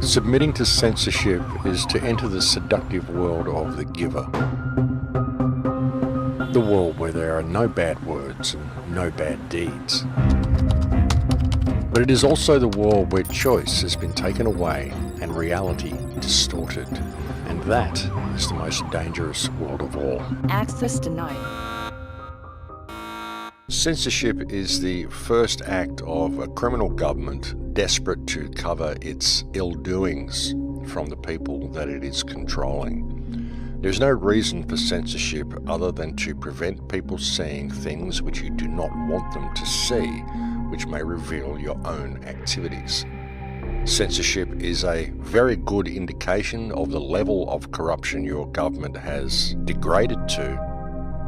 Submitting to censorship is to enter the seductive world of the giver. The world where there are no bad words and no bad deeds. But it is also the world where choice has been taken away and reality distorted. And that is the most dangerous world of all. Access denied. Censorship is the first act of a criminal government desperate to cover its ill-doings from the people that it is controlling. There's no reason for censorship other than to prevent people seeing things which you do not want them to see, which may reveal your own activities. Censorship is a very good indication of the level of corruption your government has degraded to.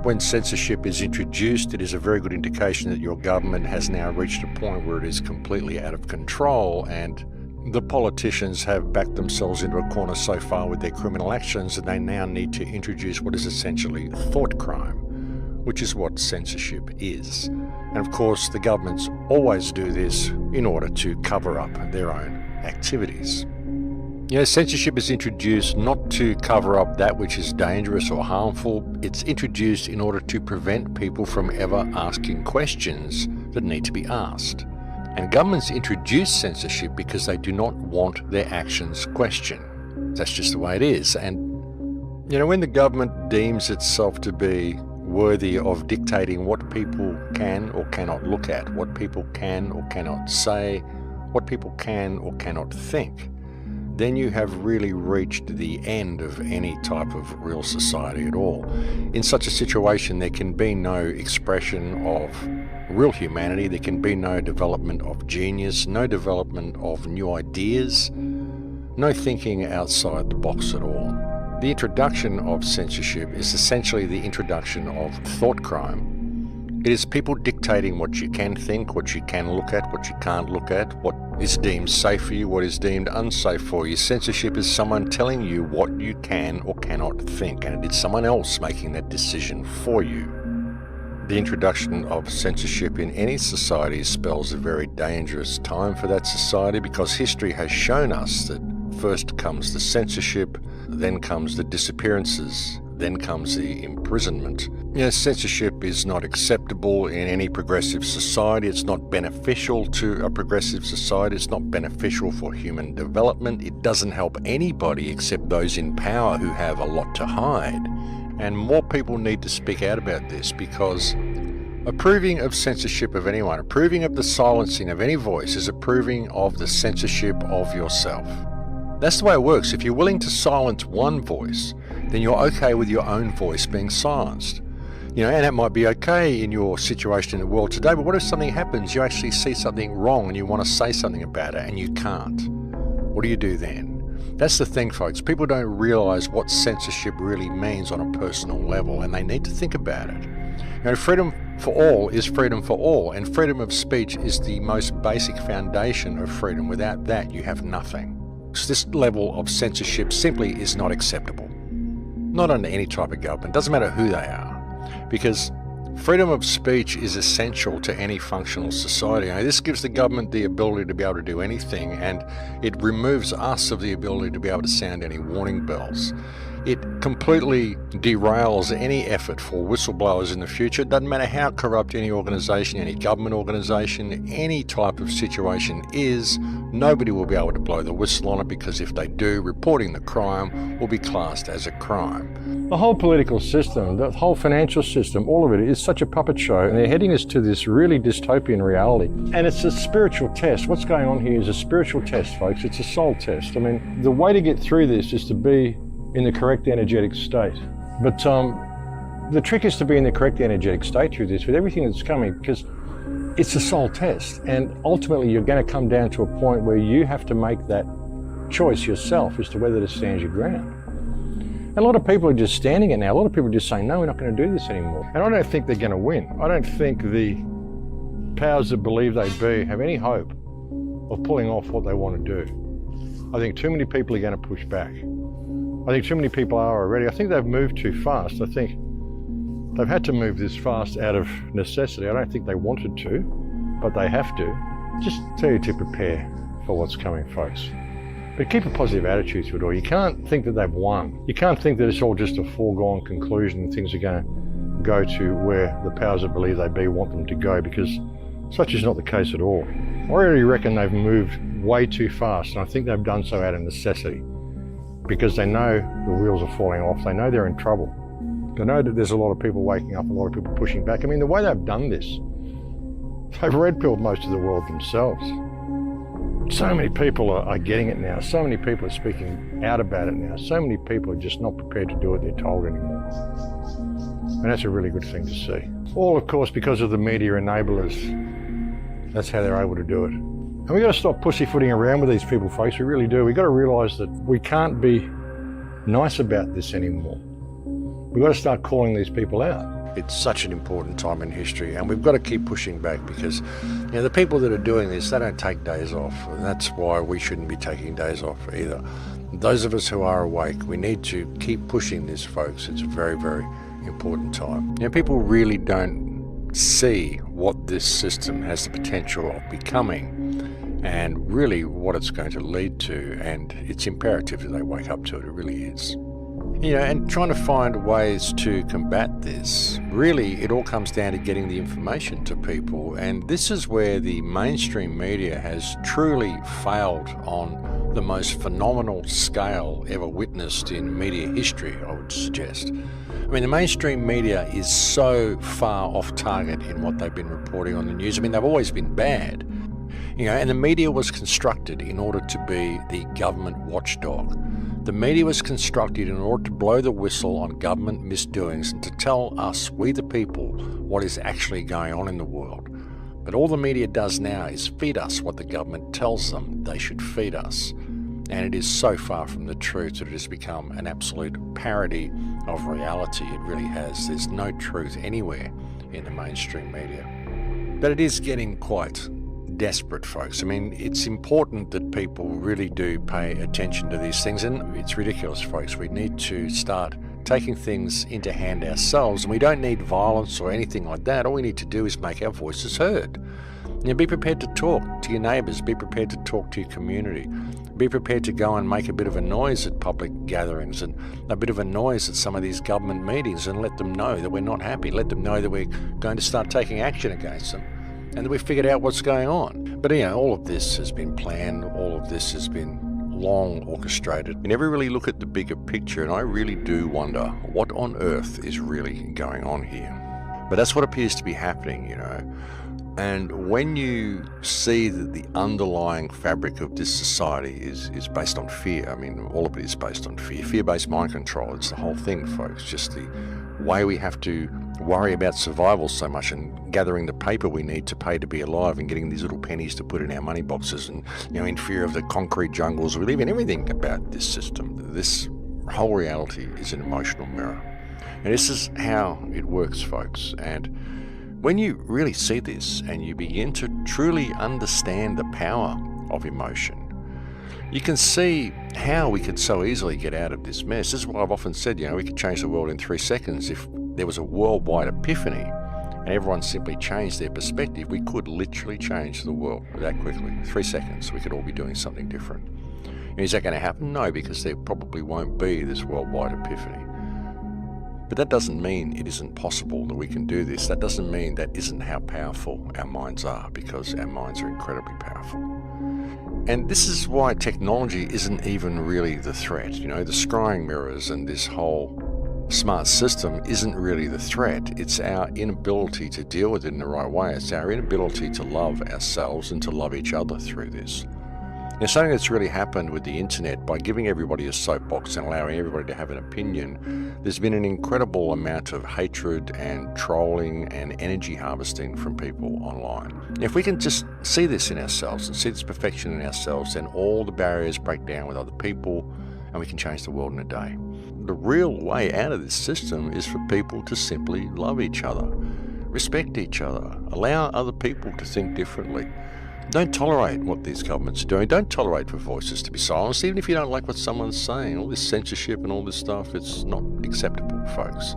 When censorship is introduced, it is a very good indication that your government has now reached a point where it is completely out of control, and the politicians have backed themselves into a corner so far with their criminal actions that they now need to introduce what is essentially thought crime, which is what censorship is. And of course, the governments always do this in order to cover up their own activities. Censorship is introduced not to cover up that which is dangerous or harmful. It's introduced in order to prevent people from ever asking questions that need to be asked. And governments introduce censorship because they do not want their actions questioned. That's just the way it is. And, when the government deems itself to be worthy of dictating what people can or cannot look at, what people can or cannot say, what people can or cannot think, then you have really reached the end of any type of real society at all. In such a situation, there can be no expression of real humanity, there can be no development of genius, no development of new ideas, no thinking outside the box at all. The introduction of censorship is essentially the introduction of thought crime. It is people dictating what you can think, what you can look at, what you can't look at, what is deemed safe for you, what is deemed unsafe for you. Censorship is someone telling you what you can or cannot think, and it is someone else making that decision for you. The introduction of censorship in any society spells a very dangerous time for that society, because history has shown us that first comes the censorship, then comes the disappearances, then comes the imprisonment. Censorship is not acceptable in any progressive society. It's not beneficial to a progressive society. It's not beneficial for human development. It doesn't help anybody except those in power who have a lot to hide. And more people need to speak out about this, because approving of censorship of anyone, approving of the silencing of any voice, is approving of the censorship of yourself. That's the way it works. If you're willing to silence one voice, then you're okay with your own voice being silenced. And that might be okay in your situation in the world today, but what if something happens, you actually see something wrong and you want to say something about it and you can't? What do you do then? That's the thing, folks. People don't realize what censorship really means on a personal level, and they need to think about it. Freedom for all is freedom for all, and freedom of speech is the most basic foundation of freedom. Without that, you have nothing. So this level of censorship simply is not acceptable. Not under any type of government. Doesn't matter who they are. Because freedom of speech is essential to any functional society. This gives the government the ability to be able to do anything, and it removes us of the ability to be able to sound any warning bells. It completely derails any effort for whistleblowers in the future. It doesn't matter how corrupt any organisation, any government organisation, any type of situation is, nobody will be able to blow the whistle on it, because if they do, reporting the crime will be classed as a crime. The whole political system, the whole financial system, all of it is such a puppet show, and they're heading us to this really dystopian reality. And it's a spiritual test. What's going on here is a spiritual test, folks. It's a soul test. The way to get through this is to be in the correct energetic state. But the trick is to be in the correct energetic state through this with everything that's coming, because it's a soul test. And ultimately, you're going to come down to a point where you have to make that choice yourself as to whether to stand your ground. And a lot of people are just standing it now. A lot of people are just saying, no, we're not going to do this anymore. And I don't think they're going to win. I don't think the powers that believe they be have any hope of pulling off what they want to do. I think too many people are going to push back. I think too many people are already. I think they've moved too fast. I think they've had to move this fast out of necessity. I don't think they wanted to, but they have to. Just tell you to prepare for what's coming, folks. But keep a positive attitude to it all. You can't think that they've won. You can't think that it's all just a foregone conclusion and things are going to go to where the powers that believe they be want them to go, because such is not the case at all. I already reckon they've moved way too fast, and I think they've done so out of necessity, because they know the wheels are falling off. They know they're in trouble. They know that there's a lot of people waking up, a lot of people pushing back. I mean, the way they've done this, they've red-pilled most of the world themselves. So many people are getting it now. So many people are speaking out about it now. So many people are just not prepared to do what they're told anymore. And that's a really good thing to see. All, of course, because of the media enablers. That's how they're able to do it. And we've got to stop pussyfooting around with these people, folks. We really do. We've got to realise that we can't be nice about this anymore. We've got to start calling these people out. It's such an important time in history, and we've got to keep pushing back, because the people that are doing this, they don't take days off, and that's why we shouldn't be taking days off either. Those of us who are awake, we need to keep pushing this, folks. It's a very, very important time. People really don't see what this system has the potential of becoming and really what it's going to lead to, and it's imperative that they wake up to it. It really is. And trying to find ways to combat this, really it all comes down to getting the information to people, and this is where the mainstream media has truly failed on the most phenomenal scale ever witnessed in media history, I would suggest. I mean, the mainstream media is so far off target in what they've been reporting on the news. I mean, they've always been bad, and the media was constructed in order to be the government watchdog. The media was constructed in order to blow the whistle on government misdoings and to tell us, we the people, what is actually going on in the world. But all the media does now is feed us what the government tells them they should feed us. And it is so far from the truth that it has become an absolute parody of reality. It really has. There's no truth anywhere in the mainstream media. But it is getting quite desperate, folks. I mean, it's important that people really do pay attention to these things, and it's ridiculous, folks. We need to start taking things into hand ourselves, and we don't need violence or anything like that. All we need to do is make our voices heard. Be prepared to talk to your neighbours, be prepared to talk to your community, be prepared to go and make a bit of a noise at public gatherings and a bit of a noise at some of these government meetings, and let them know that we're not happy, let them know that we're going to start taking action against them, and that we've figured out what's going on. But all of this has been planned, all of this has been long orchestrated. You never really look at the bigger picture, and I really do wonder what on earth is really going on here. But that's what appears to be happening, And when you see that the underlying fabric of this society is based on fear, I mean, all of it is based on fear, fear-based mind control, it's the whole thing, folks. Just the way we have to worry about survival so much and gathering the paper we need to pay to be alive and getting these little pennies to put in our money boxes and, in fear of the concrete jungles we live in. Everything about this system, this whole reality is an emotional mirror. And this is how it works, folks. And when you really see this and you begin to truly understand the power of emotion, you can see how we could so easily get out of this mess. This is what I've often said, we could change the world in 3 seconds. If there was a worldwide epiphany and everyone simply changed their perspective, we could literally change the world that quickly. 3 seconds, we could all be doing something different. Is that going to happen? No, because there probably won't be this worldwide epiphany. But that doesn't mean it isn't possible that we can do this. That doesn't mean that isn't how powerful our minds are, because our minds are incredibly powerful. And this is why technology isn't even really the threat. The scrying mirrors and this whole smart system isn't really the threat. It's our inability to deal with it in the right way. It's our inability to love ourselves and to love each other through this. Something that's really happened with the internet, by giving everybody a soapbox and allowing everybody to have an opinion, there's been an incredible amount of hatred and trolling and energy harvesting from people online. If we can just see this in ourselves and see this perfection in ourselves, then all the barriers break down with other people and we can change the world in a day. The real way out of this system is for people to simply love each other, respect each other, allow other people to think differently. Don't tolerate what these governments are doing. Don't tolerate for voices to be silenced, even if you don't like what someone's saying. All this censorship and all this stuff, it's not acceptable, folks.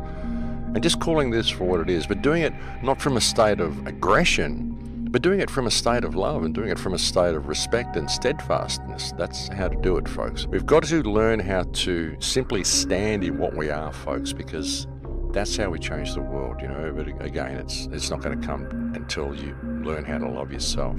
And just calling this for what it is, but doing it not from a state of aggression, but doing it from a state of love and doing it from a state of respect and steadfastness. That's how to do it, folks. We've got to learn how to simply stand in what we are, folks, because that's how we change the world, you know. But again, it's not going to come until you learn how to love yourself.